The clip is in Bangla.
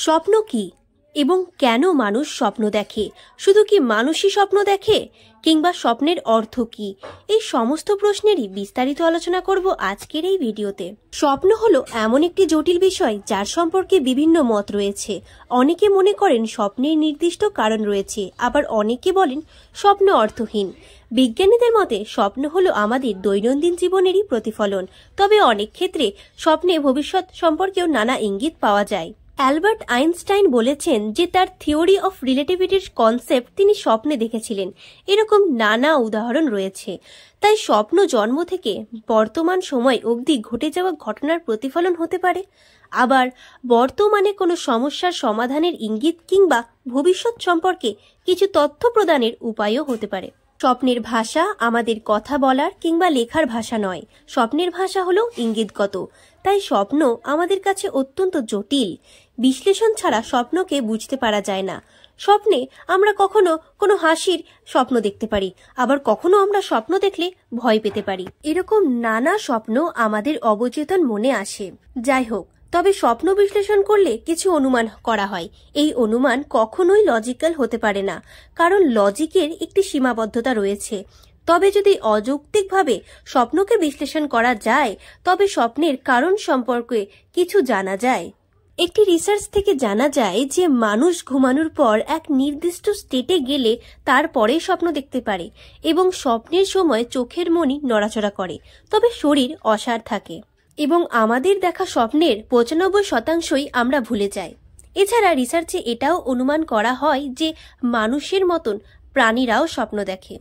স্বপ্ন কি এবং কেন মানুষ স্বপ্ন দেখে? শুধু কি মানুষই স্বপ্ন দেখে, কিংবা স্বপ্নের অর্থ কি? এই সমস্ত প্রশ্নেরই বিস্তারিত আলোচনা করব আজকের এই ভিডিওতে। স্বপ্ন হলো এমন একটি জটিল বিষয় যার সম্পর্কে বিভিন্ন মত রয়েছে। অনেকে মনে করেন স্বপ্নের নির্দিষ্ট কারণ রয়েছে, আবার অনেকে বলেন স্বপ্ন অর্থহীন। বিজ্ঞানীদের মতে স্বপ্ন হলো আমাদের দৈনন্দিন জীবনেরই প্রতিফলন, তবে অনেক ক্ষেত্রে স্বপ্নে ভবিষ্যৎ সম্পর্কেও নানা ইঙ্গিত পাওয়া যায়। অ্যালবার্ট আইনস্টাইন বলেছেন যে তার থিওরি অফ রিলেটিভিটির কনসেপ্ট তিনি স্বপ্নে দেখেছিলেন। এরকম নানা উদাহরণ রয়েছে। তাই স্বপ্ন জন্ম থেকে বর্তমান সময় অবধি ঘটে যাওয়া ঘটনার প্রতিফলন হতে পারে, আবার বর্তমানে কোনো সমস্যার সমাধানের ইঙ্গিত কিংবা ভবিষ্যৎ সম্পর্কে কিছু তথ্য প্রদানের উপায়ও হতে পারে। স্বপ্নের ভাষা আমাদের কথা বলার কিংবা লেখার ভাষা নয়। স্বপ্নের ভাষা হলো ইঙ্গিতগত। তাই স্বপ্ন আমাদের কাছে অত্যন্ত জটিল। বিশ্লেষণ ছাড়া স্বপ্নকে বুঝতে পারা যায় না। স্বপ্নে আমরা কখনো কোনো হাসির স্বপ্ন দেখতে পারি, আবার কখনো আমরা স্বপ্ন দেখলে ভয় পেতে পারি। এরকম নানা স্বপ্ন আমাদের অবচেতন মনে আসে। যাই হোক, তবে স্বপ্ন বিশ্লেষণ করলে কিছু অনুমান করা হয়। এই অনুমান কখনোই লজিক্যাল হতে পারে না, কারণ লজিকের একটি সীমাবদ্ধতা রয়েছে। তবে যদি অযৌক্তিকভাবে স্বপ্নকে বিশ্লেষণ করা যায়, তবে স্বপ্নের কারণ সম্পর্কে কিছু জানা যায়। একটি রিসার্চ থেকে জানা যায় যে মানুষ ঘুমানোর পর এক নির্দিষ্ট স্টেটে গেলে তারপরে স্বপ্ন দেখতে পারে এবং স্বপ্নের সময় চোখের মণি নড়াচড়া করে, তবে শরীর অসাড় থাকে এবং আমাদের দেখা স্বপ্নের 95% আমরা ভুলে যাই। এছাড়া রিসার্চে এটাও অনুমান করা হয় যে মানুষের মতন প্রাণীরাও স্বপ্ন দেখে।